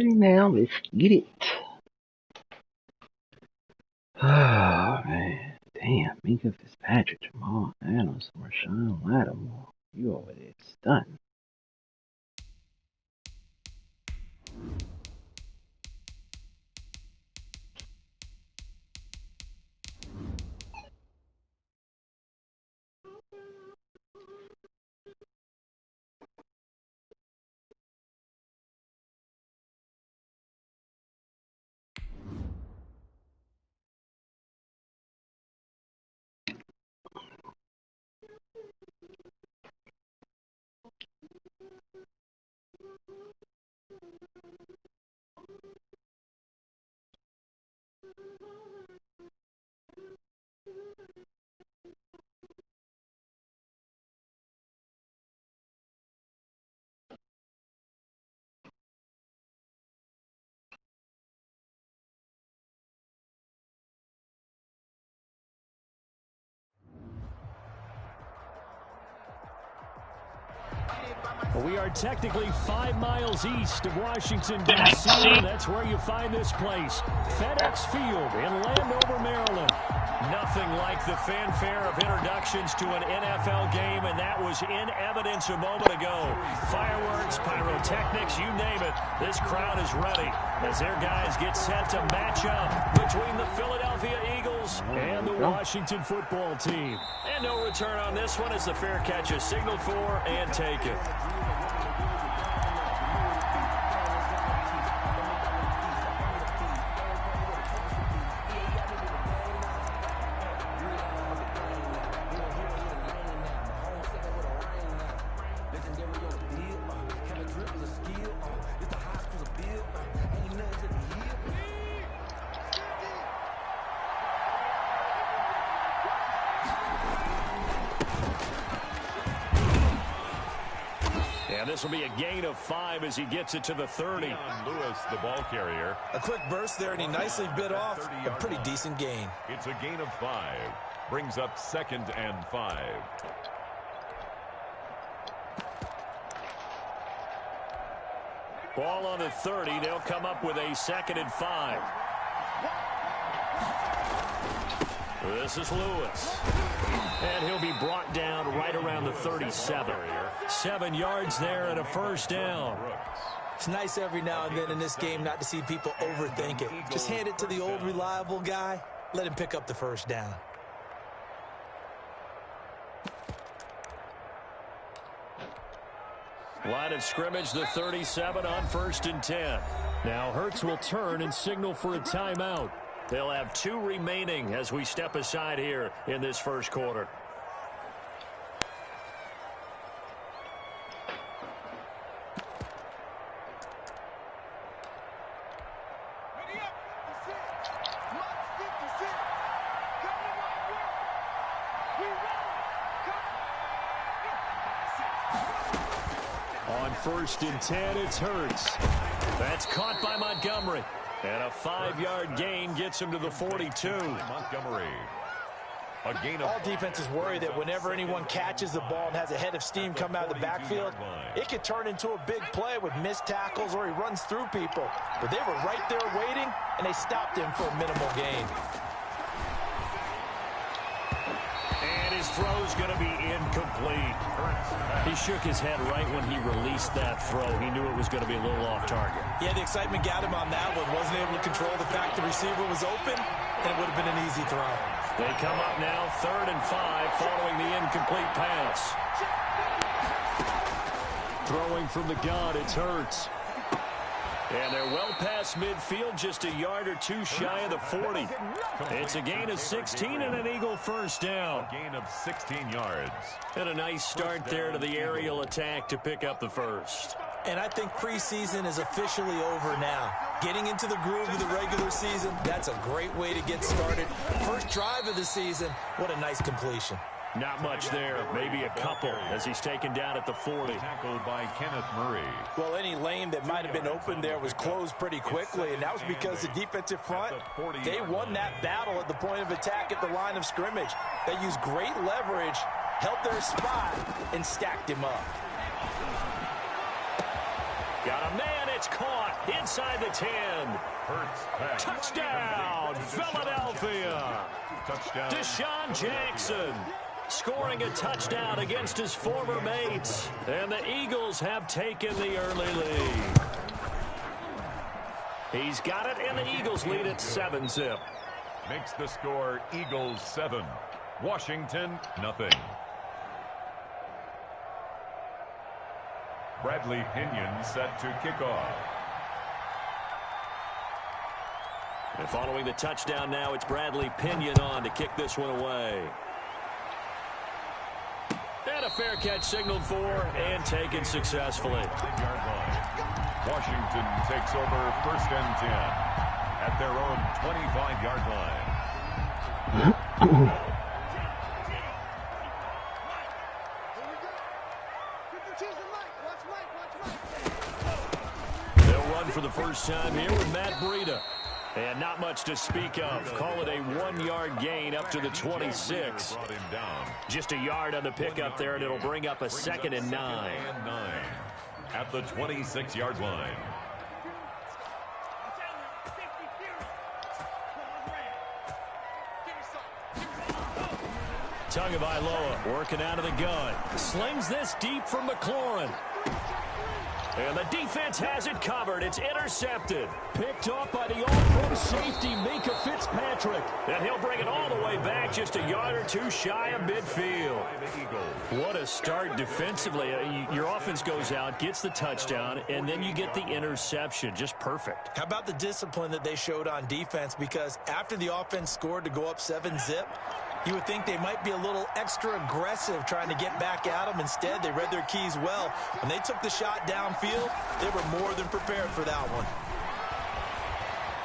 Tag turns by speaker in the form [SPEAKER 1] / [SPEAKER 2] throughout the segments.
[SPEAKER 1] starting now. Let's get it. Oh, man. Damn, Minka Fitzpatrick, Jamal Adams, Marshawn Lattimore. You over there stunned.
[SPEAKER 2] We are technically 5 miles east of Washington, D.C. That's where you find this place, FedEx Field in Landover, Maryland. Nothing like the fanfare of introductions to an NFL game, and that was in evidence a moment ago. Fireworks, pyrotechnics, you name it. This crowd is ready as their guys get set to match up between the Philadelphia Eagles and the Washington football team. And no return on this one as the fair catch is signaled for and taken. And this will be a gain of 5 as he gets it to the 30.
[SPEAKER 3] Lewis, the ball carrier.
[SPEAKER 4] A quick burst there, and he nicely bit off a pretty decent gain.
[SPEAKER 3] It's a gain of 5. Brings up 2nd and 5.
[SPEAKER 2] Ball on the 30. They'll come up with a 2nd and 5. This is Lewis. And he'll be brought down right around the 37. 7 yards there and a first down.
[SPEAKER 4] It's nice every now and then in this game not to see people overthink it. Just hand it to the old reliable guy. Let him pick up the first down.
[SPEAKER 2] Line of scrimmage, the 37 on 1st and 10. Now Hurts will turn and signal for a timeout. They'll have 2 remaining as we step aside here in this first quarter. On 1st and 10, it's Hurts. That's caught by Montgomery. And a 5-yard gain gets him to the 42.
[SPEAKER 3] Montgomery. A gain of
[SPEAKER 4] all defenses worry that whenever anyone catches the ball and has a head of steam come out of the backfield, it could turn into a big play with missed tackles or he runs through people. But they were right there waiting, and they stopped him for a minimal gain.
[SPEAKER 2] And his throw's going to be incomplete. He shook his head right when he released that throw. He knew it was going to be a little off target.
[SPEAKER 4] Yeah, the excitement got him on that one. Wasn't able to control the fact the receiver was open, and it would have been an easy throw.
[SPEAKER 2] They come up now 3rd and 5 following the incomplete pass. Throwing from the gun, it's Hurts. And they're well past midfield, just a yard or 2 shy of the 40. It's a gain of 16 and an Eagle first down.
[SPEAKER 3] A gain of 16 yards.
[SPEAKER 2] And a nice start there to the aerial attack to pick up the first.
[SPEAKER 4] And I think preseason is officially over now. Getting into the groove of the regular season, that's a great way to get started. First drive of the season, what a nice completion.
[SPEAKER 2] Not much there, maybe a couple as he's taken down at the 40.
[SPEAKER 3] Tackled by Kenneth Murray.
[SPEAKER 4] Well, any lane that might have been open there was closed pretty quickly, and that was because the defensive front, they won that battle at the point of attack at the line of scrimmage. They used great leverage, held their spot, and stacked him up.
[SPEAKER 2] Got a man, it's caught inside the 10. Touchdown, Philadelphia.
[SPEAKER 3] Touchdown.
[SPEAKER 2] Deshaun Jackson scoring a touchdown against his former mates. And the Eagles have taken the early lead. He's got it, and the Eagles lead at 7-zip.
[SPEAKER 3] Makes the score Eagles 7, Washington nothing. Bradley Pinion set to kick off.
[SPEAKER 2] And following the touchdown now, it's Bradley Pinion on to kick this one away. And a fair catch signaled for and taken successfully.
[SPEAKER 3] Washington takes over 1st and 10 at their own 25-yard line.
[SPEAKER 2] They'll run for the first time here with Matt Breida. And not much to speak of. Call it a 1-yard gain up to the 26. Just a yard on the pickup there, and it'll bring up a 2nd and 9.
[SPEAKER 3] At the 26-yard line.
[SPEAKER 2] Tagovailoa working out of the gun. Slings this deep from McLaurin. And the defense has it covered. It's intercepted. Picked off by the all-pro safety, Minkah Fitzpatrick. And he'll bring it all the way back just a yard or two shy of midfield. What a start defensively. Your offense goes out, gets the touchdown, and then you get the interception. Just perfect.
[SPEAKER 4] How about the discipline that they showed on defense? Because after the offense scored to go up 7-zip, you would think they might be a little extra aggressive trying to get back at them. Instead, they read their keys well. When they took the shot downfield, they were more than prepared for that one.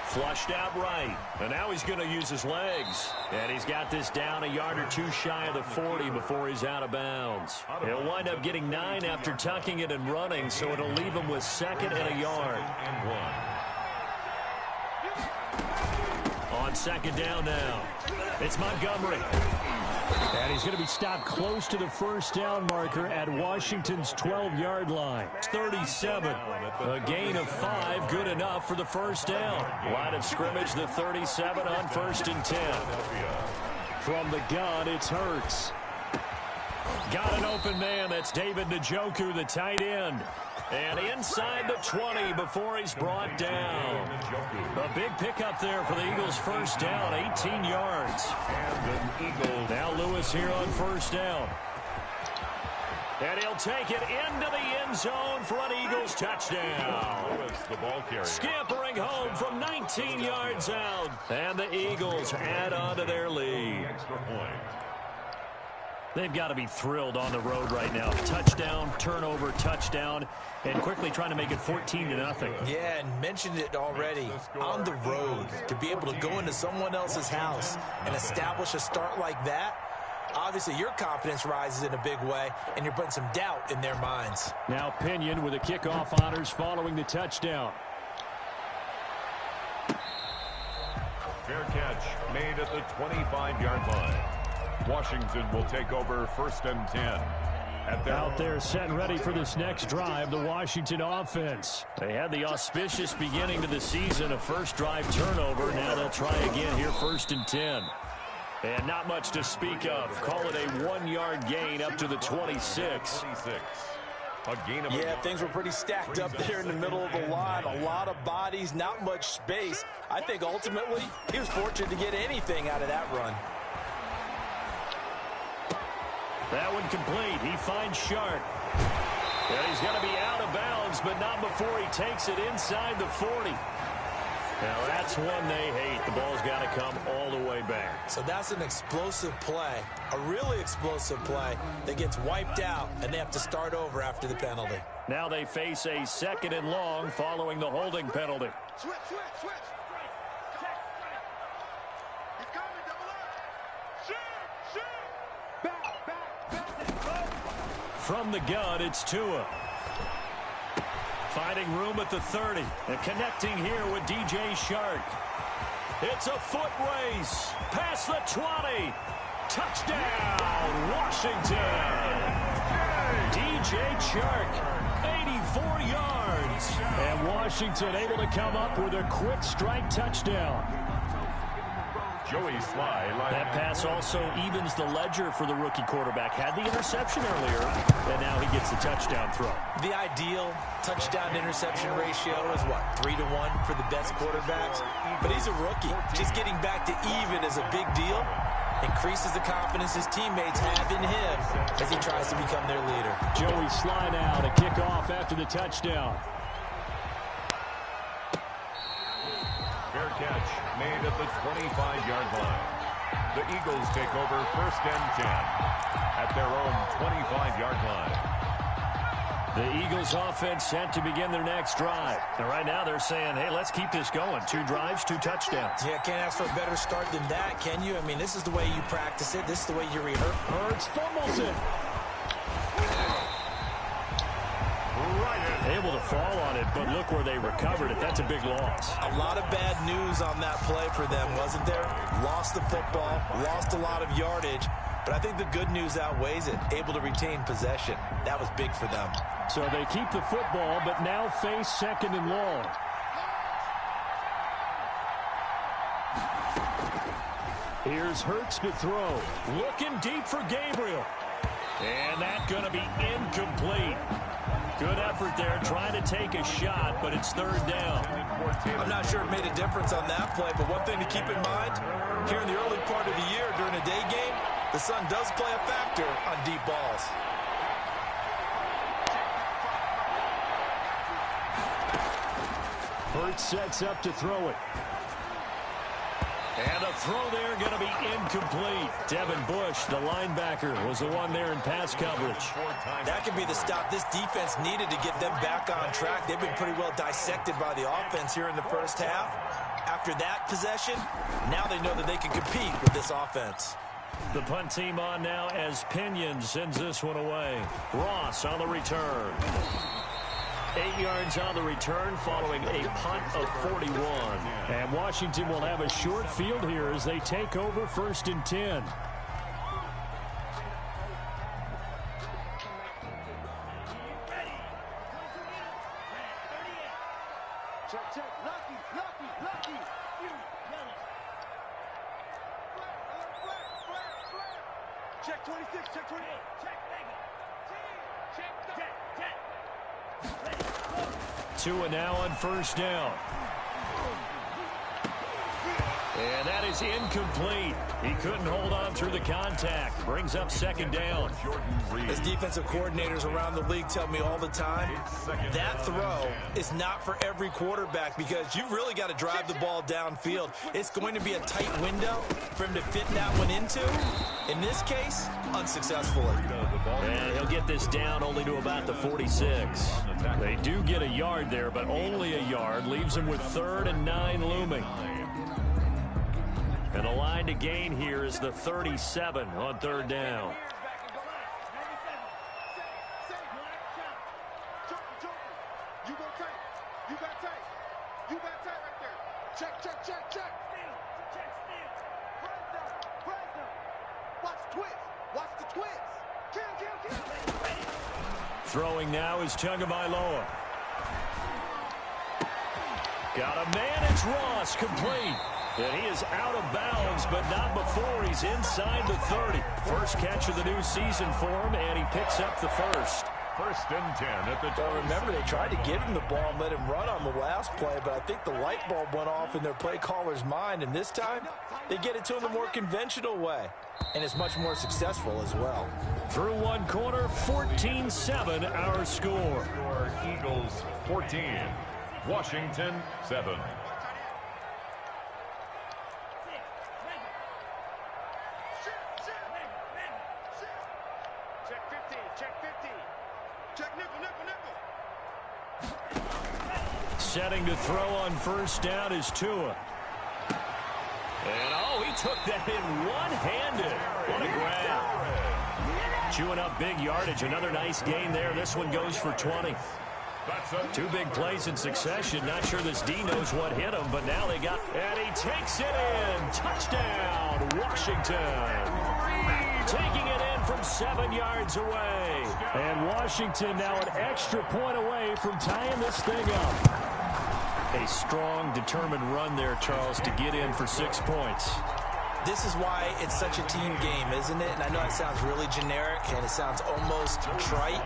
[SPEAKER 2] Flushed out right. And now he's going to use his legs. And he's got this down a yard or two shy of the 40 before he's out of bounds. He'll wind up getting 9 after tucking it and running, so it'll leave him with 2nd and a yard. On 2nd down now. It's Montgomery. And he's going to be stopped close to the first down marker at Washington's 12-yard line. 37. A gain of 5, good enough for the first down. Line of scrimmage, the 37 on 1st and 10. From the gun, it's Hurts. Got an open man. That's David Njoku, the tight end. And inside the 20 before he's brought down. A big pickup there for the Eagles' first down, 18 yards. Now Lewis here on first down. And he'll take it into the end zone for an Eagles touchdown. Scampering home from 19 yards out. And the Eagles add on to their lead. They've got to be thrilled on the road right now. Touchdown, turnover, touchdown, and quickly trying to make it 14-0.
[SPEAKER 4] Yeah, and mentioned it already. On the road, to be able to go into someone else's house and establish a start like that, obviously your confidence rises in a big way, and you're putting some doubt in their minds.
[SPEAKER 2] Now Pinion with the kickoff honors following the touchdown.
[SPEAKER 3] Fair catch made at the 25-yard line. Washington will take over 1st and 10.
[SPEAKER 2] Out there set and ready for this next drive, the Washington offense. They had the auspicious beginning to the season, a first drive turnover. Now they'll try again here 1st and 10. And not much to speak of. Call it a 1-yard gain up to the 26.
[SPEAKER 4] Yeah, things were pretty stacked up there in the middle of the line. A lot of bodies, not much space. I think ultimately he was fortunate to get anything out of that run.
[SPEAKER 2] That one complete. He finds Shark. And he's going to be out of bounds, but not before he takes it inside the 40. Now, that's one they hate. The ball's got to come all the way back.
[SPEAKER 4] So that's an explosive play, a really explosive play that gets wiped out, and they have to start over after the penalty.
[SPEAKER 2] Now they face a 2nd and long following the holding penalty.
[SPEAKER 5] Switch. He's coming, double up. Shoot. Back.
[SPEAKER 2] From the gun, it's Tua. Finding room at the 30. And connecting here with DJ Shark. It's a foot race. Past the 20. Touchdown, Washington. DJ Shark 84 yards. And Washington able to come up with a quick strike touchdown.
[SPEAKER 3] Joey Sly.
[SPEAKER 2] That pass also evens the ledger for the rookie quarterback. Had the interception earlier, and now he gets the touchdown throw.
[SPEAKER 4] The ideal touchdown-interception ratio is, what, 3-to-1 for the best quarterbacks? But he's a rookie. Just getting back to even is a big deal. Increases the confidence his teammates have in him as he tries to become their leader.
[SPEAKER 2] Joey Sly now to kick off after the touchdown.
[SPEAKER 3] Fair catch made at the 25-yard line. The Eagles take over 1st and 10 at their own 25-yard line.
[SPEAKER 2] The Eagles offense set to begin their next drive. And right now they're saying, hey, let's keep this going. 2 drives, 2 touchdowns.
[SPEAKER 4] Yeah, can't ask for a better start than that, can you? I mean, this is the way you practice it. This is the way you rehearse.
[SPEAKER 2] Hurts fumbles it. Able to fall on it, but look where they recovered it. That's a big loss.
[SPEAKER 4] A lot of bad news on that play for them, wasn't there? Lost the football, lost a lot of yardage, but I think the good news outweighs it. Able to retain possession. That was big for them.
[SPEAKER 2] So they keep the football, but now face 2nd and long. Here's Hurts to throw. Looking deep for Gabriel. And that's going to be incomplete. Good effort there, trying to take a shot, but it's 3rd down.
[SPEAKER 4] I'm not sure it made a difference on that play, but one thing to keep in mind, here in the early part of the year during a day game, the sun does play a factor on deep balls.
[SPEAKER 2] Hurts sets up to throw it. And a throw there going to be incomplete. Devin Bush, the linebacker, was the one there in pass coverage.
[SPEAKER 4] That could be the stop this defense needed to get them back on track. They've been pretty well dissected by the offense here in the first half. After that possession, now they know that they can compete with this offense.
[SPEAKER 2] The punt team on now as Pinion sends this one away. Ross on the return. 8 yards on the return following a punt of 41. And Washington will have a short field here as they take over 1st and 10.
[SPEAKER 5] Check. Lucky. Flag. Check 26, check 28. Check.
[SPEAKER 2] 2 and now on 1st down. And that is incomplete. He couldn't hold on through the contact. Brings up 2nd down.
[SPEAKER 4] As defensive coordinators around the league tell me all the time, that throw is not for every quarterback because you've really got to drive the ball downfield. It's going to be a tight window for him to fit that one into. In this case, unsuccessfully.
[SPEAKER 2] And he'll get this down only to about the 46. They do get a yard there, but only a yard. Leaves him with 3rd and 9 looming. And the line to gain here is the 37 on 3rd down.
[SPEAKER 5] You got tape right there. Check. Press them. Watch the twist. Kill.
[SPEAKER 2] Throwing now is Tagovailoa. Got a man, it's Ross, complete. And he is out of bounds, but not before he's inside the 30. First catch of the new season for him, and he picks up the 1st.
[SPEAKER 3] 1st and 10 at the
[SPEAKER 4] Well, remember, they tried to give him the ball and let him run on the last play, but I think the light bulb went off in their play caller's mind, and this time they get it to him the more conventional way, and it's much more successful as well.
[SPEAKER 2] Through one quarter, 14-7 our score.
[SPEAKER 3] Eagles 14, Washington 7.
[SPEAKER 2] Setting to throw on 1st down is Tua. And, he took that in one-handed. What a grab. Chewing up big yardage. Another nice gain there. This one goes for 20. 2 big plays in succession. Not sure this D knows what hit him, but now they got... And he takes it in. Touchdown, Washington. Taking it in from 7 yards away. And Washington now an extra point away from tying this thing up. A strong, determined run there, Charles, to get in for 6 points.
[SPEAKER 4] This is why it's such a team game, isn't it? And I know it sounds really generic and it sounds almost trite,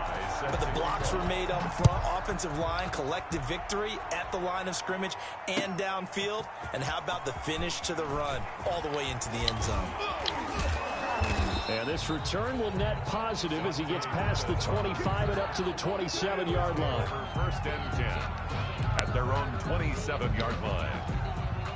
[SPEAKER 4] but the blocks were made up front, offensive line, collective victory at the line of scrimmage and downfield. And how about the finish to the run all the way into the end zone?
[SPEAKER 2] And this return will net positive as he gets past the 25 and up to the 27-yard line.
[SPEAKER 3] First and 10 at their own 27-yard line.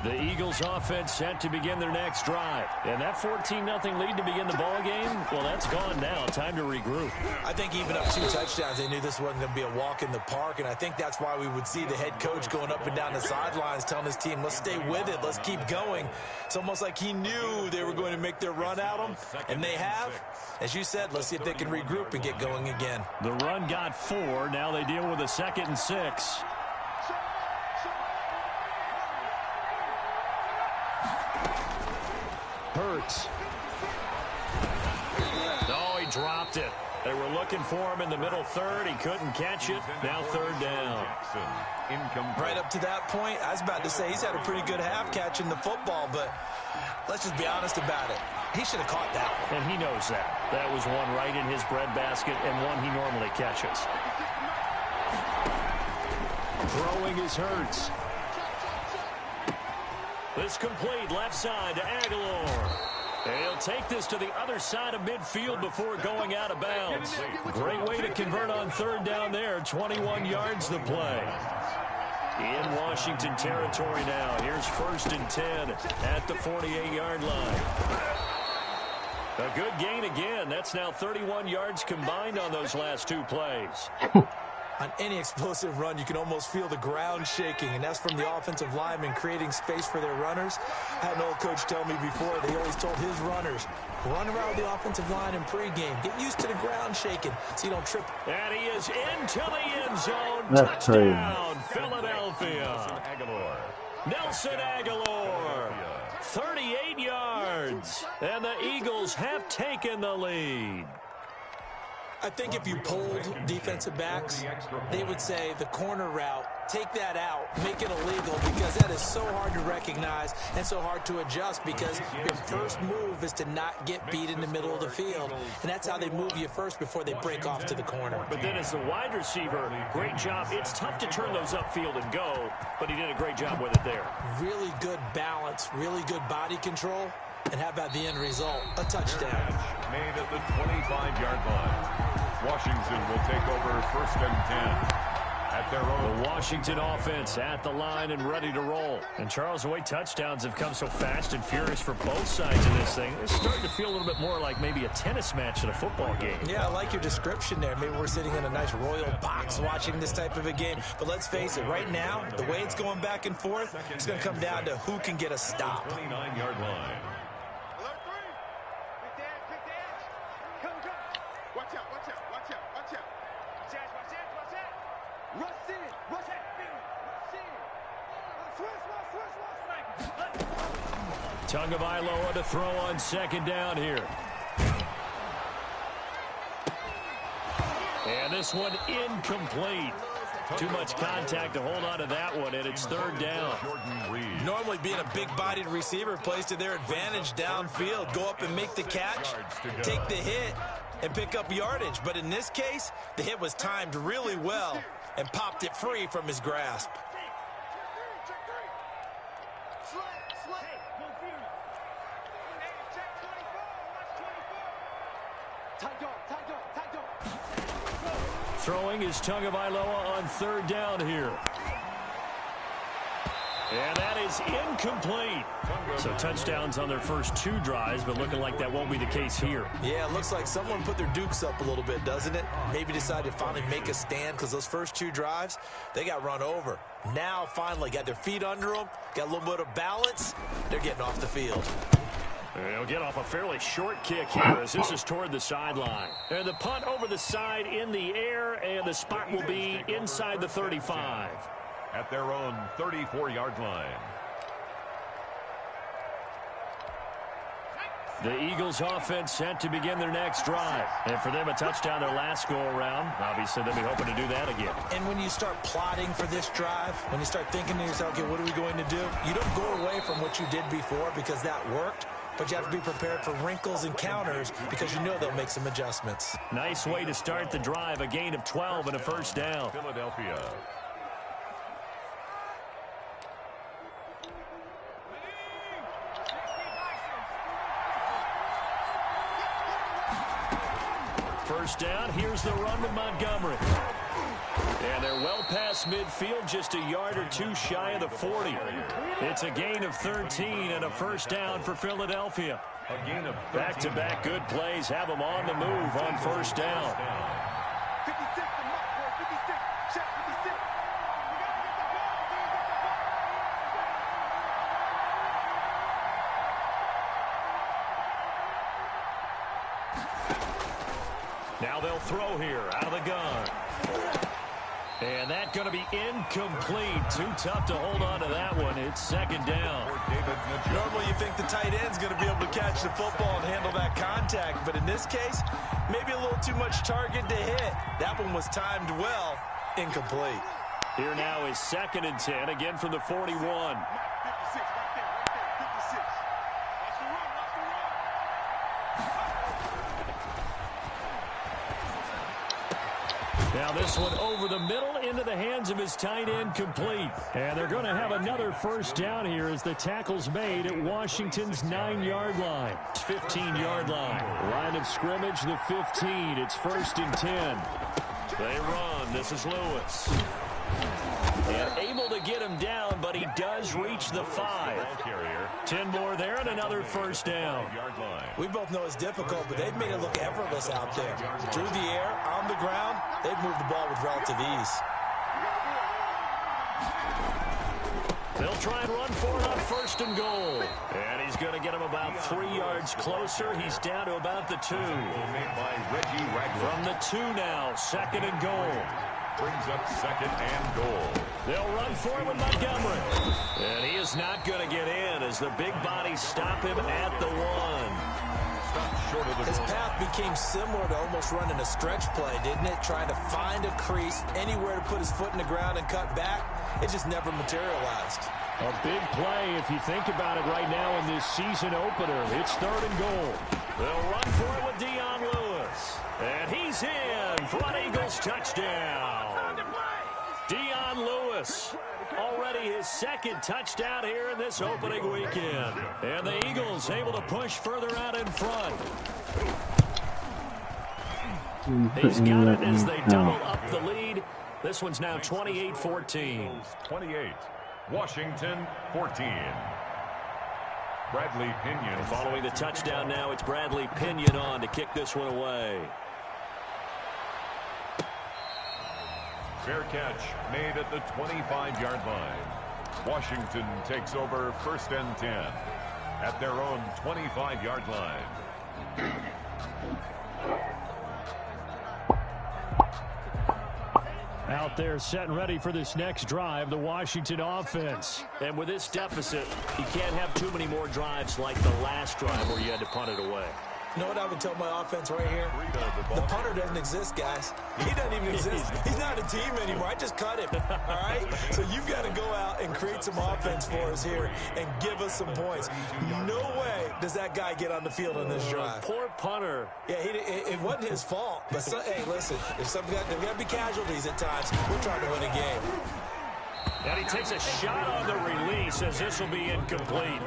[SPEAKER 2] The Eagles offense set to begin their next drive. And that 14-0 lead to begin the ball game, well, that's gone now. Time to regroup.
[SPEAKER 4] I think even up 2 touchdowns, they knew this wasn't going to be a walk in the park, and I think that's why we would see the head coach going up and down the sidelines telling his team, let's stay with it, let's keep going. It's almost like he knew they were going to make their run at him, and they have. As you said, let's see if they can regroup and get going again.
[SPEAKER 2] The run got 4. Now they deal with a 2nd and 6. Hurts. Oh, he dropped it. They were looking for him in the middle third. He couldn't catch it. Now 3rd down.
[SPEAKER 4] Right up to that point, I was about to say he's had a pretty good half catching the football, but let's just be honest about it. He should have caught that one.
[SPEAKER 2] And he knows that. That was one right in his breadbasket and one he normally catches. Throwing is Hurts. This complete left side to Aguilar. And he'll take this to the other side of midfield before going out of bounds. Great way to convert on 3rd down there. 21 yards the play. In Washington territory now. Here's 1st and 10 at the 48-yard line. A good gain again. That's now 31 yards combined on those last 2 plays.
[SPEAKER 4] On any explosive run, you can almost feel the ground shaking, and that's from the offensive linemen creating space for their runners. I had an old coach tell me before, they always told his runners, run around the offensive line in pregame. Get used to the ground shaking so you don't trip.
[SPEAKER 2] And he is into the end zone.
[SPEAKER 1] That's
[SPEAKER 2] Touchdown,
[SPEAKER 1] crazy.
[SPEAKER 2] Philadelphia. Nelson Aguilar, 38 yards. And the Eagles have taken the lead.
[SPEAKER 4] I think if you polled defensive backs, they would say the corner route, take that out, make it illegal, because that is so hard to recognize and so hard to adjust, because your first move is to not get beat in the middle of the field. And that's how they move you first before they break off to the corner.
[SPEAKER 2] But then as the wide receiver, great job. It's tough to turn those upfield and go, but he did a great job with it there.
[SPEAKER 4] Really good balance, really good body control. And how about the end result? A touchdown.
[SPEAKER 3] Made at the 25-yard line. Washington will take over 1st and 10 at their own.
[SPEAKER 2] The Washington offense at the line and ready to roll. And Charles, the way touchdowns have come so fast and furious for both sides of this thing, it's starting to feel a little bit more like maybe a tennis match than a football game.
[SPEAKER 4] Yeah, I like your description there. Maybe we're sitting in a nice royal box watching this type of a game. But let's face it, right now, the way it's going back and forth, it's going to come down to who can get a stop.
[SPEAKER 3] 29-yard line.
[SPEAKER 5] Watch out, watch out, watch out, watch out. Watch out, watch out, watch out. Rush in, rush out, rush in. Switch.
[SPEAKER 2] Tagovailoa to throw on 2nd down here. And this one incomplete. Too much contact to hold on to that one, and it's 3rd down.
[SPEAKER 4] Normally being a big-bodied receiver plays to their advantage downfield. Go up and make the catch, take the hit, and pick up yardage. But in this case, the hit was timed really well and popped it free from his grasp.
[SPEAKER 2] Throwing is Tagovailoa on 3rd down here. And that is incomplete. So touchdowns on their first 2 drives, but looking like that won't be the case here.
[SPEAKER 4] Yeah, it looks like someone put their dukes up a little bit, doesn't it? Maybe decided to finally make a stand, because those first 2 drives, they got run over. Now, finally, got their feet under them, got a little bit of balance. They're getting off the field.
[SPEAKER 2] They'll get off a fairly short kick here as this is toward the sideline. And the punt over the side in the air, and the spot will be inside the 35.
[SPEAKER 3] At their own 34-yard line.
[SPEAKER 2] The Eagles offense set to begin their next drive. And for them, a touchdown their last go-around. Obviously, they'll be hoping to do that again.
[SPEAKER 4] And when you start plotting for this drive, when you start thinking to yourself, okay, what are we going to do? You don't go away from what you did before because that worked. But you have to be prepared for wrinkles and counters because you know they'll make some adjustments.
[SPEAKER 2] Nice way to start the drive. A gain of 12 and a first down.
[SPEAKER 3] Philadelphia.
[SPEAKER 2] First down, here's the run with Montgomery. And they're well past midfield, just a yard or two shy of the 40. It's a gain of 13 and a first down for Philadelphia.
[SPEAKER 3] A gain of 13.
[SPEAKER 2] Back-to-back good plays have them on the move on first down.
[SPEAKER 5] 56 to Mark, boy. 56. Check 56.
[SPEAKER 2] Now they'll throw here out of the gun. And that's going to be incomplete. Too tough to hold on to that one. It's second down.
[SPEAKER 4] Normally you think the tight end's going to be able to catch the football and handle that contact. But in this case, maybe a little too much target to hit. That one was timed well. Incomplete.
[SPEAKER 2] Here now is second and 10, again from the 41.
[SPEAKER 5] 56 right there. 56. Watch the run.
[SPEAKER 2] Now this one over the middle into the hands of his tight end, complete. And they're going to have another first down here as the tackle's made at Washington's 9-yard line. 15-yard line. Line of scrimmage, the 15. It's first and 10. They run. This is Lewis. And able to get him down, but he does reach the 5. 10 more there and another first down.
[SPEAKER 4] We both know it's difficult, but they've made it look effortless out there. Through the air, on the ground, they've moved the ball with relative ease.
[SPEAKER 2] They'll try and run for it on first and goal. And he's going to get him about 3 yards closer. He's down to about the 2. From the 2 now, second and goal.
[SPEAKER 3] Brings up second and goal.
[SPEAKER 2] They'll run for it with Montgomery. And he is not going to get in as the big bodies stop him at the 1.
[SPEAKER 3] Short of the
[SPEAKER 4] His
[SPEAKER 3] goal.
[SPEAKER 4] path became similar to almost running a stretch play, didn't it? Trying to find a crease, anywhere to put his foot in the ground and cut back. It just never materialized.
[SPEAKER 2] A big play if you think about it right now in this season opener. It's third and goal. They'll run for it with Dion Lewis. And he's in for an Eagles touchdown. Dion Lewis, already his second touchdown here in this opening weekend. And the Eagles able to push further out in front. He's got it as they double up the lead. This one's now 28-14.
[SPEAKER 3] 28. Washington 14. Bradley Pinion.
[SPEAKER 2] Following the touchdown now, it's Bradley Pinion on to kick this one away.
[SPEAKER 3] Fair catch made at the 25-yard line. Washington takes over first and 10 at their own 25-yard line.
[SPEAKER 2] Out there set and ready for this next drive, the Washington offense. And with this deficit, you can't have too many more drives like the last drive where you had to punt it away.
[SPEAKER 4] You know what I would tell my offense right here? The punter doesn't exist, guys. He doesn't even exist. He's not a team anymore. I just cut him, all right? So you've got to go out and create some offense for us here and give us some points. No way does that guy get on the field on this drive.
[SPEAKER 2] Poor punter.
[SPEAKER 4] Yeah, it wasn't his fault. But, hey, listen, there's got to be casualties at times. We're trying to win a game.
[SPEAKER 2] And he takes a shot on the release as this will be incomplete.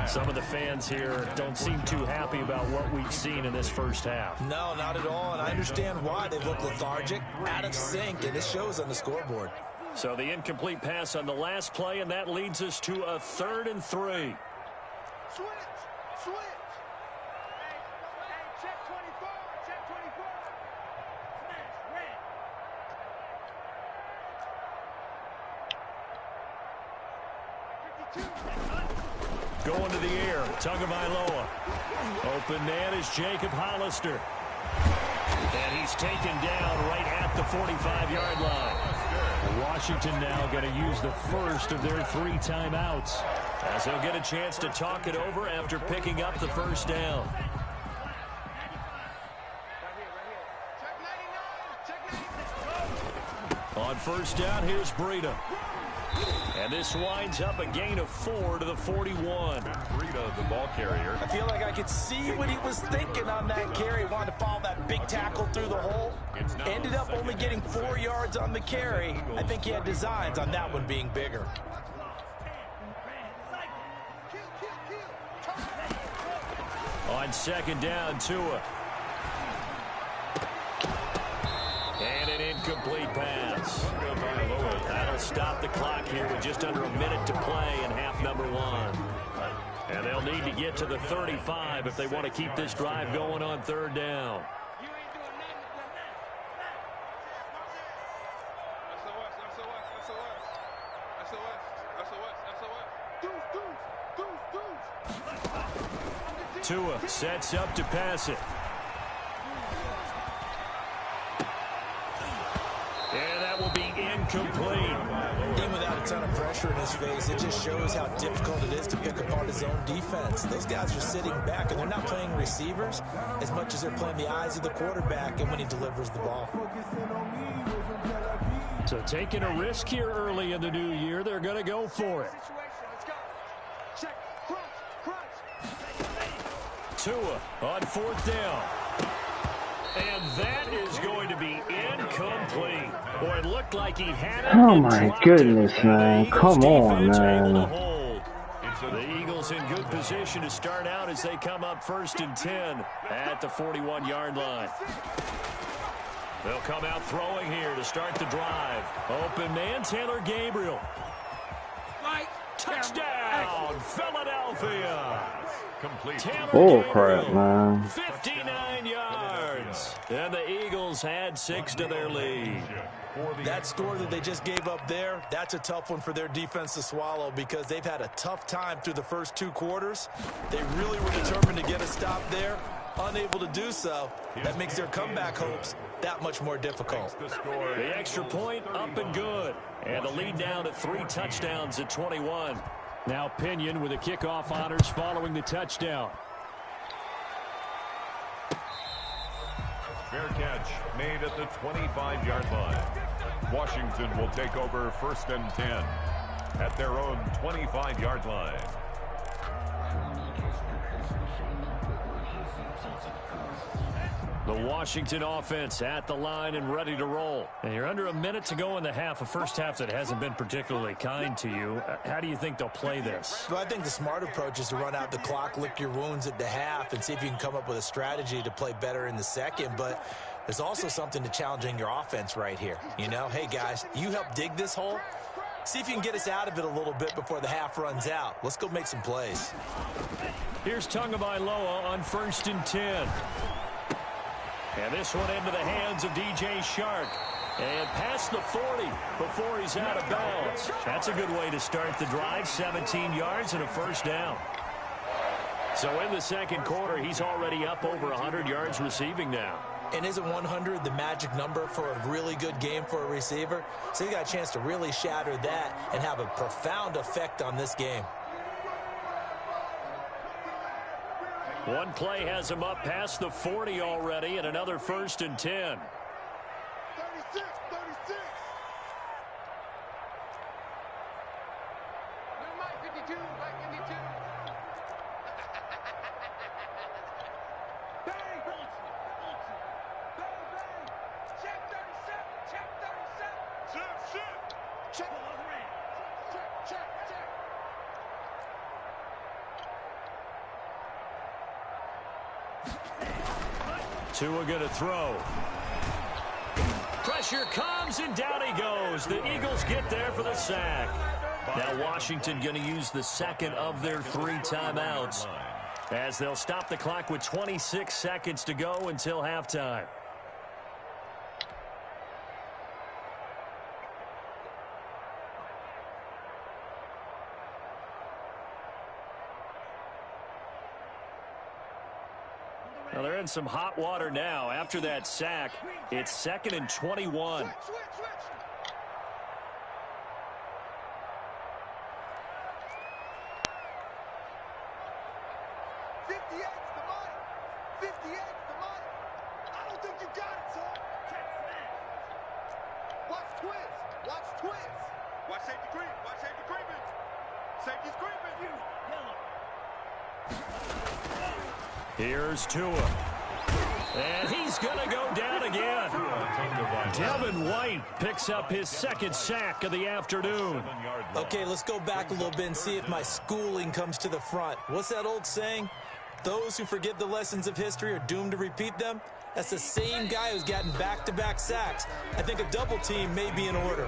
[SPEAKER 2] Some of the fans here don't seem too happy about what we've seen in this first half.
[SPEAKER 4] No, not at all, and I understand why. They look lethargic, out of sync, and it shows on the scoreboard.
[SPEAKER 2] So the incomplete pass on the last play, and that leads us to a 3rd and 3.
[SPEAKER 5] Switch. Hey, check 24. Check 24. Smash. Red.
[SPEAKER 2] Going to the air, Tagovailoa. Open man is Jacob Hollister. And he's taken down right at the 45-yard line. Washington now going to use the first of their 3 timeouts. As he'll get a chance to talk it over after picking up the first down. On first down, here's Breida. And this winds up a gain of 4 to the 41.
[SPEAKER 3] Breida, the ball carrier.
[SPEAKER 4] I feel like I could see what he was thinking on that carry. Wanted to follow that big tackle through the hole. Ended up only getting 4 yards on the carry. I think he had designs on that one being bigger.
[SPEAKER 2] On second down, Tua. And an incomplete pass. That'll stop the clock here with just under a minute to play in half number 1. And they'll need to get to the 35 if they want to keep this drive going on third down. Tua sets up to pass it. And that will be incomplete.
[SPEAKER 4] Even without a ton of pressure in his face, it just shows how difficult it is to pick apart his own defense. Those guys are sitting back, and they're not playing receivers as much as they're playing the eyes of the quarterback and when he delivers the ball.
[SPEAKER 2] So taking a risk here early in the new year, they're going to go for it. Tua on fourth down. And that is going to be incomplete. Boy, it looked like he had it.
[SPEAKER 1] Oh my goodness, man. Come on, man.
[SPEAKER 2] The Eagles in good position to start out as they come up first and 10 at the 41-yard line. They'll come out throwing here to start the drive. Open man, Taylor Gabriel. Touchdown, Philadelphia.
[SPEAKER 1] Oh, crap, man.
[SPEAKER 2] 59 yards. And the Eagles had 6 to their lead.
[SPEAKER 4] That score that they just gave up there, that's a tough one for their defense to swallow because they've had a tough time through the first 2 quarters. They really were determined to get a stop there. Unable to do so. That makes their comeback hopes that much more difficult.
[SPEAKER 2] The extra point up and good. And the lead down to 3 touchdowns at 21. Now Pinion with the kickoff honors following the touchdown.
[SPEAKER 3] Fair catch made at the 25-yard line. Washington will take over first and 10 at their own 25-yard line.
[SPEAKER 2] The Washington offense at the line and ready to roll. And you're under a minute to go in the half, a first half that hasn't been particularly kind to you. How do you think they'll play this?
[SPEAKER 4] Well, I think the smart approach is to run out the clock, lick your wounds at the half, and see if you can come up with a strategy to play better in the second. But there's also something to challenging your offense right here. You know, hey, guys, you help dig this hole. See if you can get us out of it a little bit before the half runs out. Let's go make some plays.
[SPEAKER 2] Here's Tagovailoa on first and 10. And this one into the hands of DJ Shark. And past the 40 before he's out of bounds. That's a good way to start the drive. 17 yards and a first down. So in the second quarter, he's already up over 100 yards receiving now.
[SPEAKER 4] And isn't 100 the magic number for a really good game for a receiver? So you got a chance to really shatter that and have a profound effect on this game.
[SPEAKER 2] One play has him up past the 40 already, and another first and 10.
[SPEAKER 5] 36, 36. Mike 52, Mike 52. Bang! Bang, bang. Check 37, check 37. Check. Check.
[SPEAKER 2] Tua going to throw. Pressure comes, and down he goes. The Eagles get there for the sack. Now Washington going to use the second of their 3 timeouts as they'll stop the clock with 26 seconds to go until halftime. Well, they're in some hot water now. After that sack, it's 2nd and 21.
[SPEAKER 5] safety creep. Watch safety creeping. Safety's creeping.
[SPEAKER 2] Here's Tua. And he's going to go down again. Devin White picks up his second sack of the afternoon.
[SPEAKER 4] Okay, let's go back a little bit and see if my schooling comes to the front. What's that old saying? Those who forget the lessons of history are doomed to repeat them. That's the same guy who's gotten back-to-back sacks. I think a double team may be in order.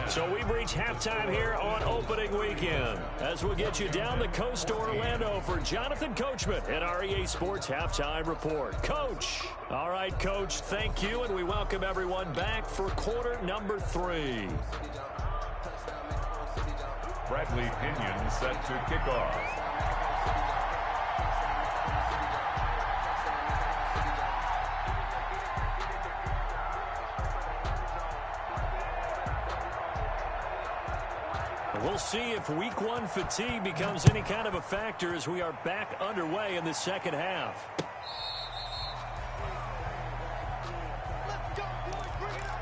[SPEAKER 2] So we've reached halftime here on opening weekend. As we'll get you down the coast to Orlando for Jonathan Coachman at our EA Sports Halftime Report. Coach. All right, Coach, thank you, and we welcome everyone back for quarter number 3.
[SPEAKER 3] Bradley Pinion set to kick off.
[SPEAKER 2] We'll see if week 1 fatigue becomes any kind of a factor as we are back underway in the second half.
[SPEAKER 5] Let's go, boys. Bring it up.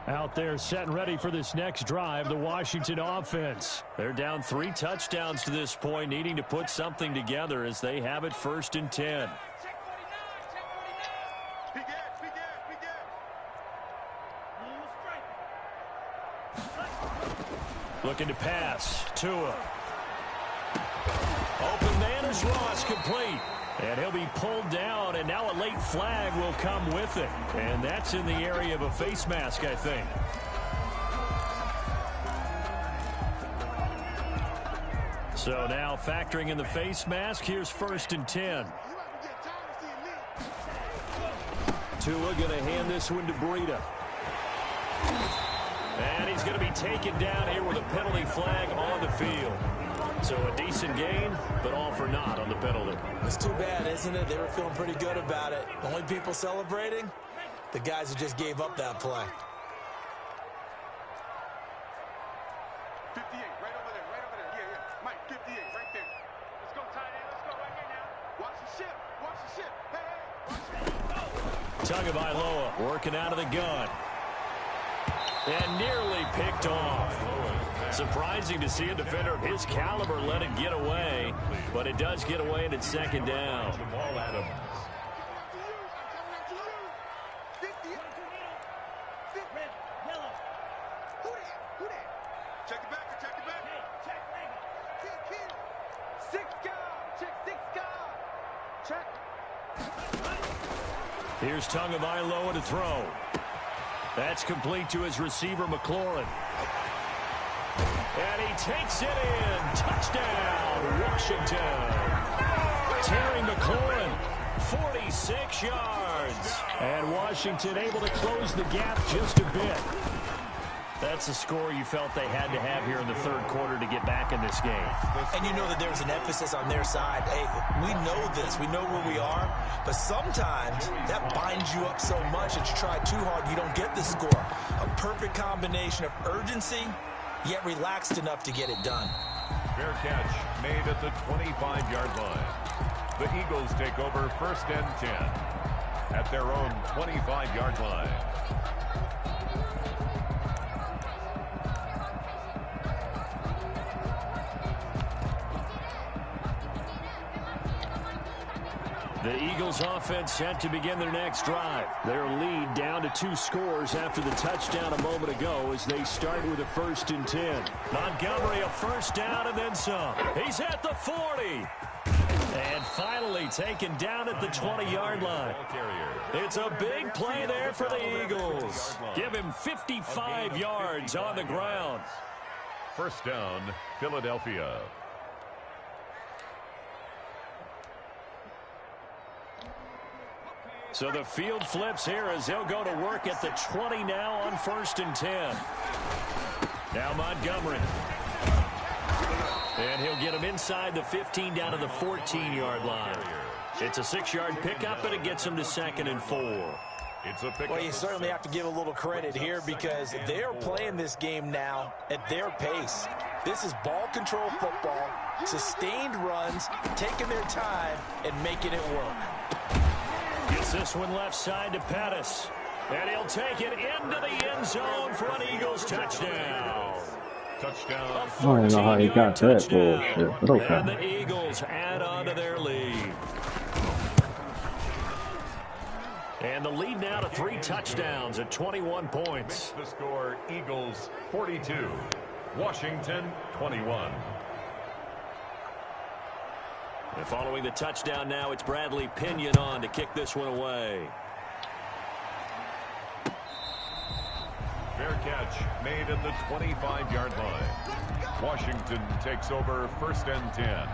[SPEAKER 2] Out there set and ready for this next drive, the Washington offense. They're down 3 touchdowns to this point, needing to put something together as they have it 1st and 10. Looking to pass. Tua. Open man is Ross, complete. And he'll be pulled down, and now a late flag will come with it. And that's in the area of a face mask, I think. So now factoring in the face mask, here's 1st and 10. Tua going to hand this one to Breida. And he's going to be taken down here with a penalty flag on the field. So a decent gain, but all for naught on the penalty.
[SPEAKER 4] It's too bad, isn't it? They were feeling pretty good about it. The only people celebrating, the guys who just gave up that play.
[SPEAKER 5] 58, right over there, right over there. Yeah, yeah. Mike, 58, right there. Let's go, tight end. Let's go right here now. Watch the ship. Watch the ship. Hey, hey, watch the ship.
[SPEAKER 2] Tagovailoa working out of the gun. And nearly picked off. Surprising to see a defender of his caliber let it get away, but it does get away and it's 2nd down.
[SPEAKER 3] Jamal Adams.
[SPEAKER 5] Check it back, check it back. Check. 6 guard. Check 6 guard. Check.
[SPEAKER 2] Here's Tagovailoa to throw. That's complete to his receiver, McLaurin. And he takes it in. Touchdown, Washington. Terry McLaurin, 46 yards. And Washington able to close the gap just a bit. That's a score you felt they had to have here in the 3rd quarter to get back in this game.
[SPEAKER 4] And you know that there was an emphasis on their side. Hey, we know this. We know where we are. But sometimes that binds you up so much that you try too hard, you don't get the score. A perfect combination of urgency, yet relaxed enough to get it done.
[SPEAKER 3] Fair catch made at the 25-yard line. The Eagles take over 1st and 10 at their own 25-yard line.
[SPEAKER 2] The Eagles offense set to begin their next drive. Their lead down to 2 scores after the touchdown a moment ago as they start with a 1st and 10. Montgomery a 1st down and then some. He's at the 40. And finally taken down at the 20-yard line. It's a big play there for the Eagles. Give him 55 yards on the ground.
[SPEAKER 3] 1st down, Philadelphia.
[SPEAKER 2] So the field flips here as they'll go to work at the 20 now on 1st and 10. Now Montgomery. And he'll get him inside the 15 down to the 14-yard line. It's a 6-yard pickup, and it gets him to 2nd and 4.
[SPEAKER 3] It's a pick.
[SPEAKER 4] Well, you certainly have to give a little credit here because they're playing this game now at their pace. This is ball control football, sustained runs, taking their time, and making it work.
[SPEAKER 2] Gets this one left side to Pettis. And he'll take it into the end zone for an Eagles touchdown.
[SPEAKER 3] Touchdown.
[SPEAKER 1] I don't know how he got that bullshit, but okay.
[SPEAKER 2] And the Eagles add on to their lead. And the lead now to 3 touchdowns at 21 points.
[SPEAKER 3] The score, Eagles 42, Washington 21.
[SPEAKER 2] And following the touchdown now, it's Bradley Pinion on to kick this one away.
[SPEAKER 3] Fair catch made at the 25-yard line. Washington takes over 1st and 10.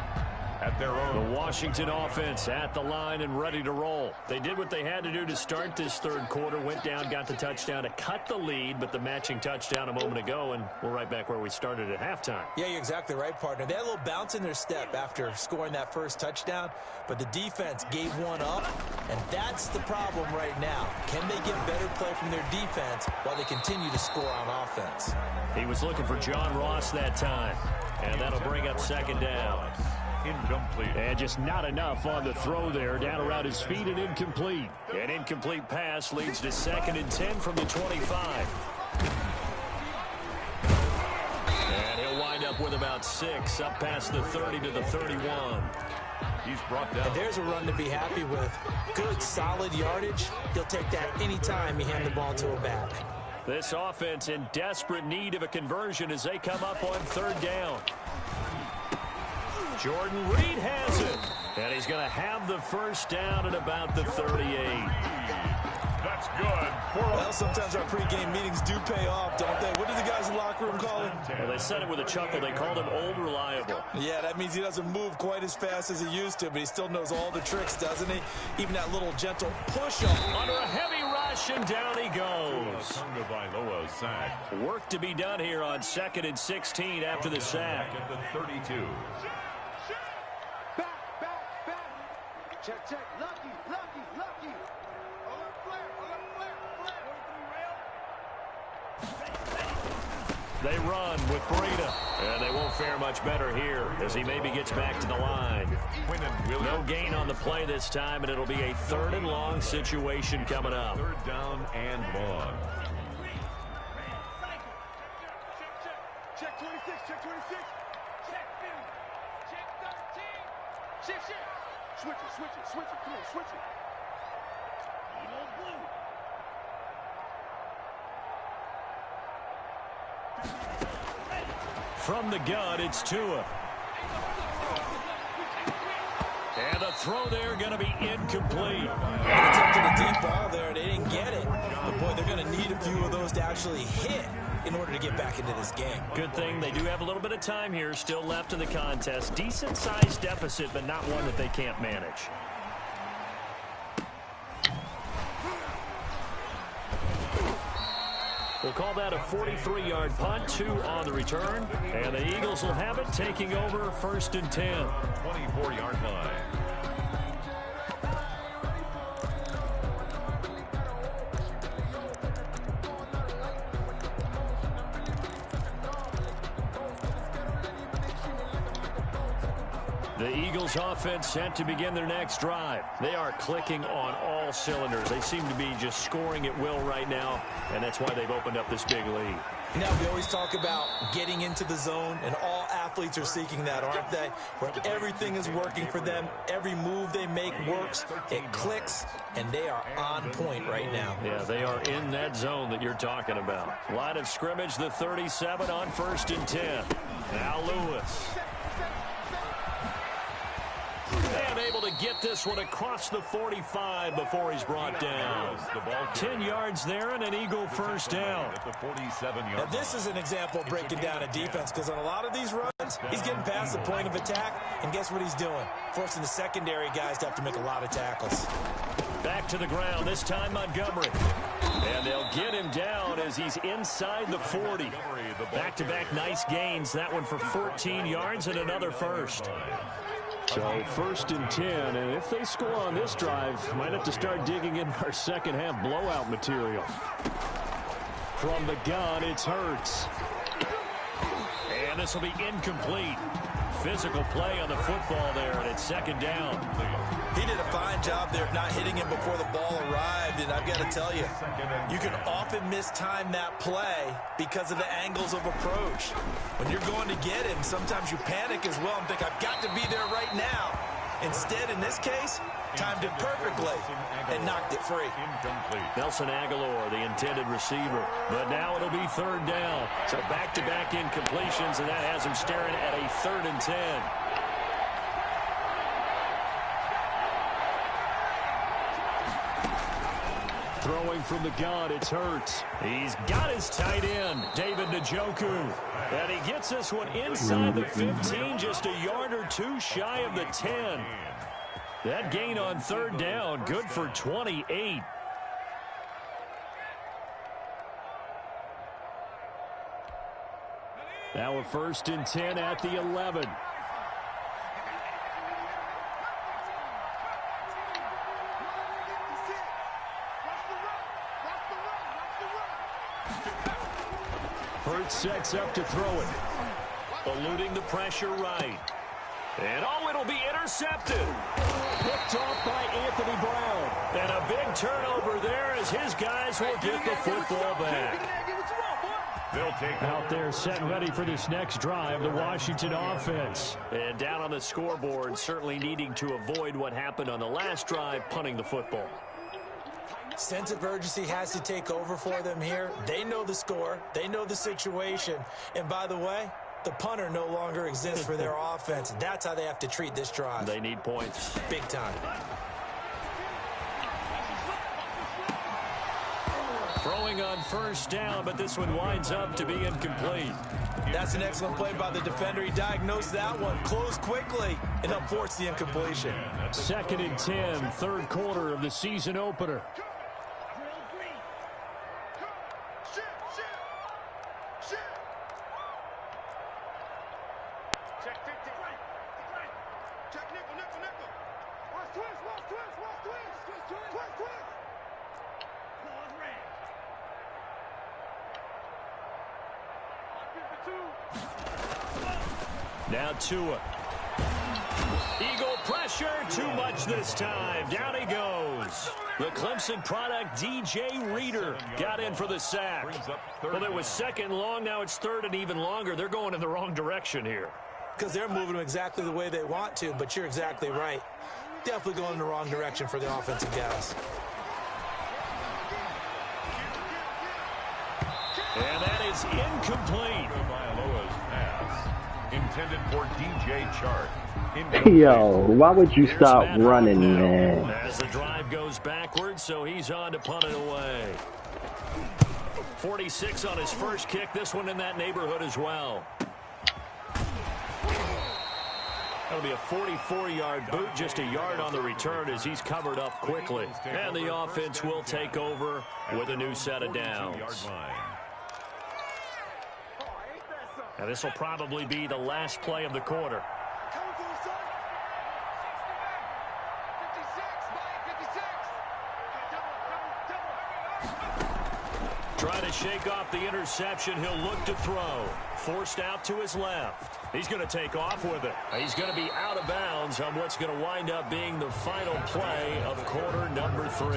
[SPEAKER 3] At their own.
[SPEAKER 2] The Washington offense at the line and ready to roll. They did what they had to do to start this third quarter. Went down, got the touchdown to cut the lead, but the matching touchdown a moment ago, and we're right back where we started at halftime.
[SPEAKER 4] Yeah, you're exactly right, partner. They had a little bounce in their step after scoring that first touchdown, but the defense gave one up, and that's the problem right now. Can they get better play from their defense while they continue to score on offense?
[SPEAKER 2] He was looking for John Ross that time, and that'll bring up 2nd down.
[SPEAKER 3] Incomplete.
[SPEAKER 2] And just not enough on the throw there. Down around his feet and incomplete. An incomplete pass leads to 2nd and 10 from the 25. And he'll wind up with about 6 up past the 30 to the 31.
[SPEAKER 3] He's brought down.
[SPEAKER 4] And there's a run to be happy with. Good, solid yardage. He'll take that any time you hand the ball to a back.
[SPEAKER 2] This offense in desperate need of a conversion as they come up on 3rd down. Jordan Reed has it. And he's going to have the first down at about the 38.
[SPEAKER 3] That's good.
[SPEAKER 4] Well, sometimes our pregame meetings do pay off, don't they? What do the guys in the locker room call him?
[SPEAKER 2] Well, they said it with a chuckle. They called him Old Reliable.
[SPEAKER 4] Yeah, that means he doesn't move quite as fast as he used to, but he still knows all the tricks, doesn't he? Even that little gentle push-up.
[SPEAKER 2] Under a heavy rush, and down he goes.
[SPEAKER 3] Sack.
[SPEAKER 2] Work to be done here on 2nd and 16 after the sack.
[SPEAKER 3] At the 32.
[SPEAKER 5] Back. Check. Lucky. Alert flare.
[SPEAKER 2] They run with Breida. And they won't fare much better here as he maybe gets back to the line. No gain on the play this time, and it'll be a 3rd and long situation coming up.
[SPEAKER 3] 3rd down and long.
[SPEAKER 5] Check 26. Check 13. Shift. Switch it. Come on, switch it.
[SPEAKER 2] From the gun, it's Tua. And the throw there going to be incomplete.
[SPEAKER 4] They attempted a deep ball there. They didn't get it. But, boy, they're going to need a few of those to actually hit in order to get back into this game.
[SPEAKER 2] Good thing they do have a little bit of time here still left in the contest. Decent-sized deficit, but not one that they can't manage. We'll call that a 43-yard punt, 2 on the return. And the Eagles will have it, taking over 1st and 10.
[SPEAKER 3] 24-yard line.
[SPEAKER 2] The Eagles offense set to begin their next drive. They are clicking on all cylinders. They seem to be just scoring at will right now, and that's why they've opened up this big lead.
[SPEAKER 4] Now, we always talk about getting into the zone, and all athletes are seeking that, aren't they? Where everything is working for them, every move they make works, it clicks, and they are on point right now.
[SPEAKER 2] Yeah, they are in that zone that you're talking about. Line of scrimmage, the 37 on 1st and 10. Now Lewis. And able to get this one across the 45 before he's brought down. 10 yards there and an Eagle first down.
[SPEAKER 4] Now this is an example of breaking down a defense, because on a lot of these runs, he's getting past the point of attack, and guess what he's doing? Forcing the secondary guys to have to make a lot of tackles.
[SPEAKER 2] Back to the ground, this time Montgomery. And they'll get him down as he's inside the 40. Back-to-back nice gains. That one for 14 yards and another first. So 1st and 10, and if they score on this drive, might have to start digging in our second half blowout material. From the gun, it's Hurts. And this will be incomplete. Physical play on the football there, and it's 2nd down.
[SPEAKER 4] He did a fine job there of not hitting him before the ball arrived, and I've got to tell you, you can often mistime that play because of the angles of approach. When you're going to get him, sometimes you panic as well and think, I've got to be there right now. Instead, in this case, timed it perfectly and knocked it free.
[SPEAKER 2] Nelson Aguilar, the intended receiver. But now it'll be 3rd down. So back-to-back incompletions, and that has him staring at a 3rd and 10. Throwing from the gun, it's Hurts. He's got his tight end, David Njoku. And he gets this one inside the 15, just a yard or two shy of the 10. That gain on 3rd down, good for 28. Now a 1st and 10 at the 11. Hurts sets up to throw it. Eluding the pressure right. And it'll be intercepted. Picked off by Anthony Brown. And a big turnover there as his guys will get the football back.
[SPEAKER 3] They'll take
[SPEAKER 2] out there set and ready for this next drive, the Washington offense. And down on the scoreboard, certainly needing to avoid what happened on the last drive, punting the football.
[SPEAKER 4] Sense of urgency has to take over for them here. They know the score. They know the situation. And by the way, the punter no longer exists for their offense. That's how they have to treat this drive.
[SPEAKER 2] They need points.
[SPEAKER 4] Big time.
[SPEAKER 2] Throwing on 1st down, but this one winds up to be incomplete.
[SPEAKER 4] That's an excellent play by the defender. He diagnosed that one, closed quickly, and helped force the incompletion.
[SPEAKER 2] 2nd and 10, 3rd quarter of the season opener. Now Tua. Eagle pressure, too much this time. Down he goes. The Clemson product, DJ Reader, got in for the sack. Well, it was 2nd long, now it's 3rd and even longer. They're going in the wrong direction here.
[SPEAKER 4] Because they're moving them exactly the way they want to, but you're exactly right. Definitely going in the wrong direction for the offensive guys.
[SPEAKER 2] And that is incomplete.
[SPEAKER 3] Intended for DJ Chark.
[SPEAKER 1] Yo, why would you stop running, man?
[SPEAKER 2] As the drive goes backwards, so he's on to punt it away. 46 on his first kick. This one in that neighborhood as well. That'll be a 44-yard boot, just a yard on the return as he's covered up quickly. And the offense will take over with a new set of downs. Now this will probably be the last play of the quarter. Trying to shake off the interception. He'll look to throw. Forced out to his left. He's going to take off with it. He's going to be out of bounds on what's going to wind up being the final play of quarter number 3.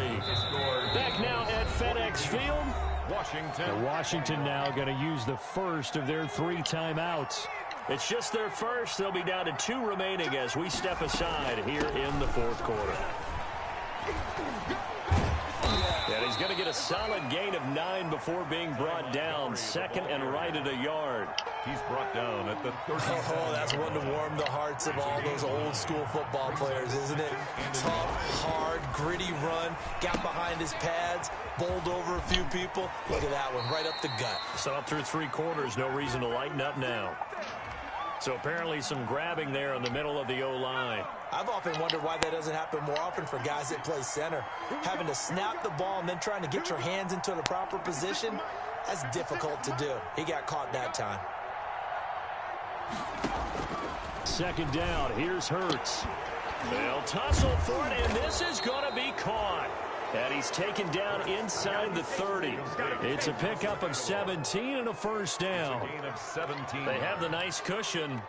[SPEAKER 2] Back now at FedEx Field. Washington now going to use the first of their 3 timeouts. It's just their first. They'll be down to 2 remaining as we step aside here in the 4th quarter. And he's going to get a solid gain of 9 before being brought down. 2nd and right at a yard.
[SPEAKER 3] He's brought down at the 30.
[SPEAKER 4] Oh, that's one to warm the hearts of all those old school football players, isn't it? Tough, hard, gritty run. Got behind his pads, bowled over a few people. Look at that one, right up the gut.
[SPEAKER 2] So up through 3 quarters, no reason to lighten up now. So apparently some grabbing there in the middle of the O-line.
[SPEAKER 4] I've often wondered why that doesn't happen more often for guys that play center. Having to snap the ball and then trying to get your hands into the proper position, that's difficult to do. He got caught that time.
[SPEAKER 2] Second down. Here's Hurts. They'll tussle for it, and this is going to be caught. And he's taken down inside the 30. It's a pickup of 17 and a first down. They have the nice cushion.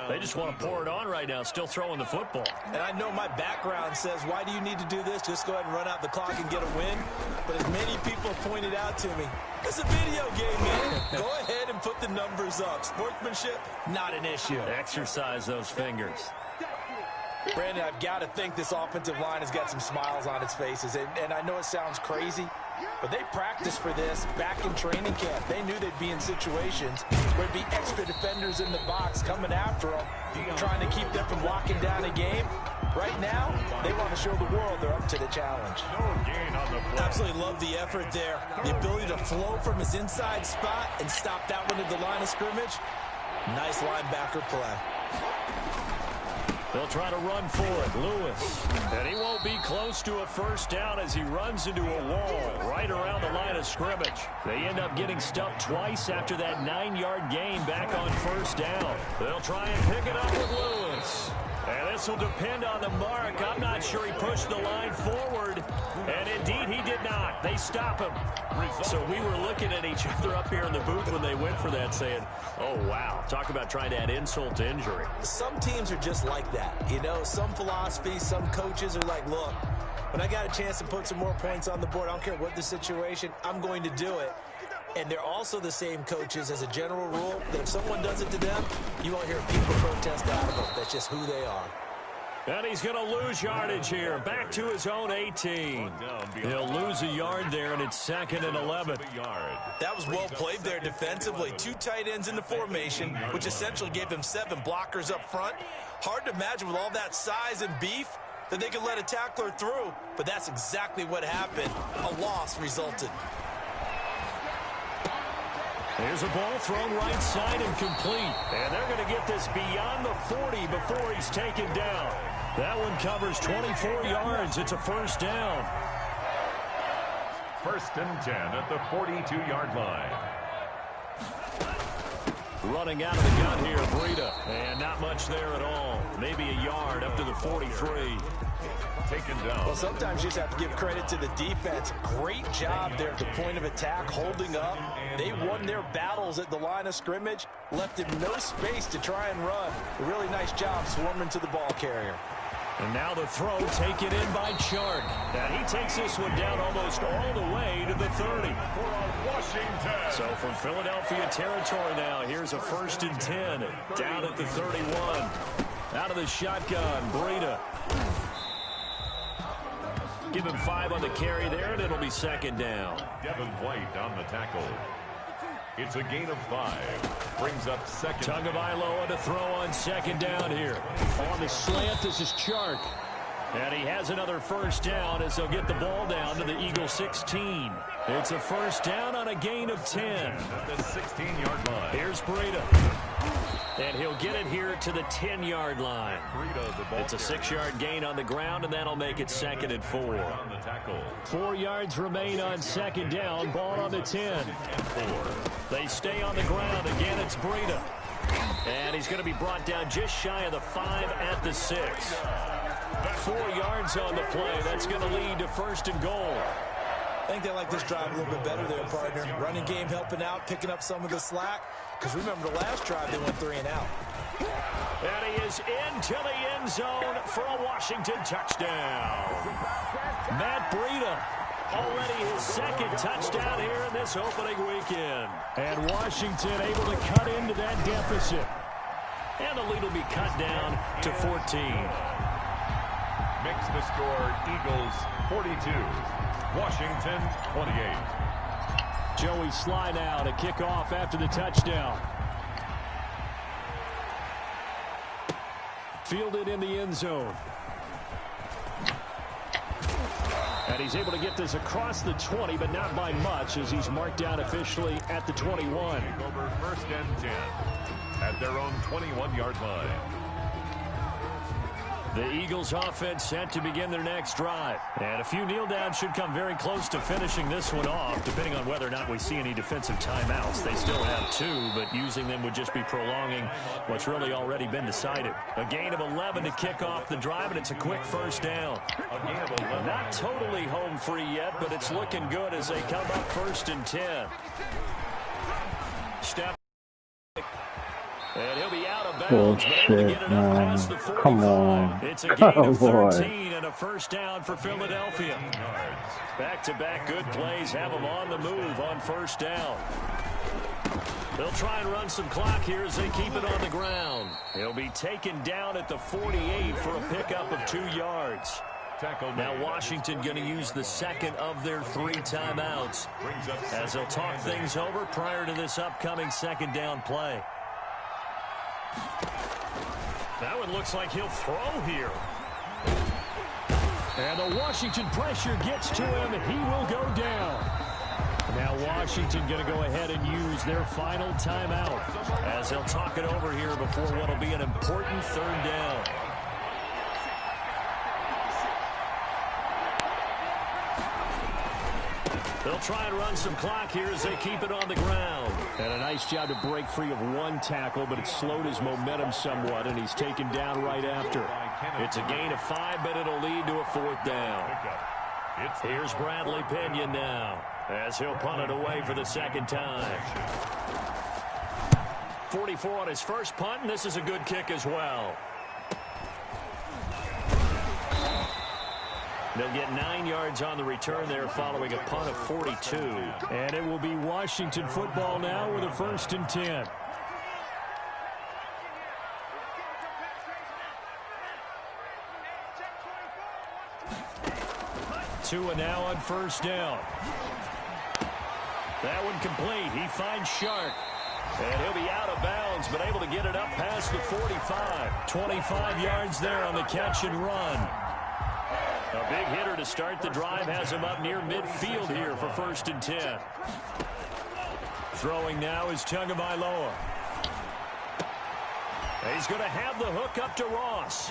[SPEAKER 2] They just want to pour it on right now, still throwing the football.
[SPEAKER 4] And I know my background says, why do you need to do this? Just go ahead and run out the clock and get a win. But as many people pointed out to me, it's a video game, man. Go ahead and put the numbers up. Sportsmanship, not an issue.
[SPEAKER 2] Exercise those fingers.
[SPEAKER 4] Brandon, I've got to think this offensive line has got some smiles on its faces. And I know it sounds crazy, but they practiced for this back in training camp. They knew they'd be in situations where there'd be extra defenders in the box coming after them, trying to keep them from locking down a game. Right now, they want to show the world they're up to the challenge. Absolutely love the effort there. The ability to flow from his inside spot and stop that one at the line of scrimmage. Nice linebacker play.
[SPEAKER 2] They'll try to run for it. Lewis. And he won't be close to a first down as he runs into a wall right around the line of scrimmage. They end up getting stuffed twice after that 9-yard gain back on first down. They'll try and pick it up with Lewis. And this will depend on the mark. I'm not sure he pushed the line forward. And indeed, he did not. They stop him. So we were looking at each other up here in the booth when they went for that saying, oh, wow. Talk about trying to add insult to injury.
[SPEAKER 4] Some teams are just like that. You know, some philosophies, some coaches are like, look, when I got a chance to put some more points on the board, I don't care what the situation, I'm going to do it. And they're also the same coaches as a general rule that if someone does it to them, you won't hear people protest out of them. That's just who they are.
[SPEAKER 2] And he's going to lose yardage here. Back to his own 18. He'll lose a yard there, and it's 2nd and 11.
[SPEAKER 4] That was well played there defensively. 2 tight ends in the formation, which essentially gave him 7 blockers up front. Hard to imagine with all that size and beef that they could let a tackler through, but that's exactly what happened. A loss resulted.
[SPEAKER 2] Here's a ball thrown right side and complete. And they're going to get this beyond the 40 before he's taken down. That one covers 24 yards. It's a first down.
[SPEAKER 3] 1st and 10 at the 42-yard line.
[SPEAKER 2] Running out of the gun here, Breida. And not much there at all. Maybe a yard up to the 43.
[SPEAKER 3] Taken down.
[SPEAKER 4] Well, sometimes you just have to give credit to the defense. Great job there at the point of attack, holding up. They won their battles at the line of scrimmage, left him no space to try and run. A really nice job swarming to the ball carrier.
[SPEAKER 2] And now the throw taken in by Chark. And he takes this one down almost all the way to the 30.
[SPEAKER 3] Washington.
[SPEAKER 2] So from Philadelphia territory now, here's a 1st and 10 down at the 31. Out of the shotgun, Breida. Give him 5 on the carry there, and it'll be 2nd down.
[SPEAKER 3] Devin White on the tackle. It's a gain of 5. Brings up 2nd.
[SPEAKER 2] Tagovailoa to throw on 2nd down here. On the slant, this is Chark. And he has another first down as they'll get the ball down to the Eagles 16. It's a first down on a gain of 10.
[SPEAKER 3] At the 16-yard line.
[SPEAKER 2] Here's Breida. And he'll get it here to the 10-yard line. It's a 6-yard gain on the ground, and that'll make it 2nd and 4. 4 yards remain on 2nd down. Ball on the 10. They stay on the ground. Again, it's Breida. And he's going to be brought down just shy of the 5 at the 6. 4 yards on the play. That's going to lead to 1st and goal.
[SPEAKER 4] I think they like this drive a little bit better there, partner. Running game helping out, picking up some of the slack. Because remember, the last drive, they went 3 and out.
[SPEAKER 2] And he is into the end zone for a Washington touchdown. Matt Breida, already his 2nd touchdown here in this opening weekend. And Washington able to cut into that deficit. And the lead will be cut down to 14.
[SPEAKER 3] Makes the score Eagles 42, Washington 28.
[SPEAKER 2] Joey Sly now to kick off after the touchdown. Fielded in the end zone. And he's able to get this across the 20, but not by much as he's marked down officially at the 21.
[SPEAKER 3] Over 1st and 10 at their own 21-yard line.
[SPEAKER 2] The Eagles offense set to begin their next drive. And a few kneel downs should come very close to finishing this one off, depending on whether or not we see any defensive timeouts. They still have 2, but using them would just be prolonging what's really already been decided. A gain of 11 to kick off the drive, and it's a quick first down. Not totally home free yet, but it's looking good as they come up 1st and 10. Step. And he'll be out of bounds, but able to get it up past the 45.
[SPEAKER 1] Come on.
[SPEAKER 2] It's a gain of 13 and a first down for Philadelphia. Back-to-back good plays have them on the move on first down. They'll try and run some clock here as they keep it on the ground. He'll be taken down at the 48 for a pickup of 2 yards. Now Washington going to use the second of their 3 timeouts as they'll talk things over prior to this upcoming second down play. That one looks like he'll throw here. And the Washington pressure gets to him. He will go down. Now Washington going to go ahead and use their final timeout as they'll talk it over here before what will be an important 3rd down. They'll try and run some clock here as they keep it on the ground. And a nice job to break free of 1 tackle, but it slowed his momentum somewhat, and he's taken down right after. It's a gain of 5, but it'll lead to a 4th down. Here's Bradley Pinion now as he'll punt it away for the 2nd time. 44 on his first punt, and this is a good kick as well. They'll get 9 yards on the return there following a punt of 42. And it will be Washington football now with a 1st and 10. Tua now on first down. That one complete. He finds Shark. And he'll be out of bounds, but able to get it up past the 45. 25 yards there on the catch and run. A big hitter to start the drive has him up near midfield here for 1st and 10. Throwing now is Tagovailoa. He's going to have the hook up to Ross.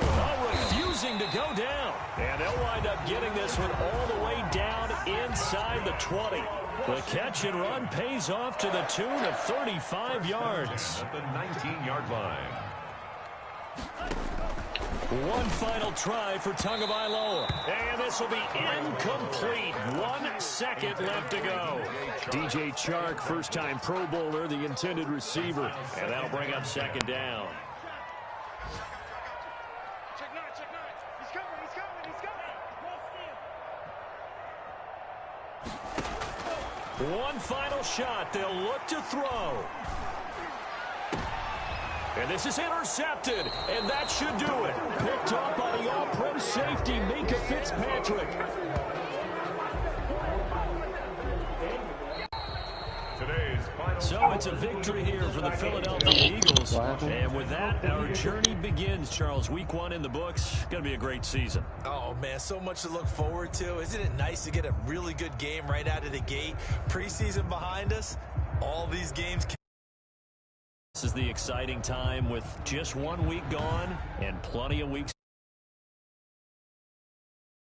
[SPEAKER 2] Oh, refusing to go down. And they'll wind up getting this one all the way down inside the 20. The catch and run pays off to the tune of 35 yards.
[SPEAKER 3] At the 19-yard line.
[SPEAKER 2] One final try for Tagovailoa. And this will be incomplete. 1 second left to go. DJ Chark, first-time Pro Bowler, the intended receiver. And that'll bring up 2nd down.
[SPEAKER 5] Check 9, check 9. He's coming, he's coming, he's coming.
[SPEAKER 2] One final shot. They'll look to throw. And this is intercepted, and that should do it. Picked up by the all-pro safety, Minka Fitzpatrick. So it's a victory here for the Philadelphia Eagles. And with that, our journey begins, Charles. Week 1 in the books. Going to be a great season.
[SPEAKER 4] Oh, man, so much to look forward to. Isn't it nice to get a really good game right out of the gate? Preseason behind us, all these games.
[SPEAKER 2] This is the exciting time with just 1 week gone and plenty of weeks.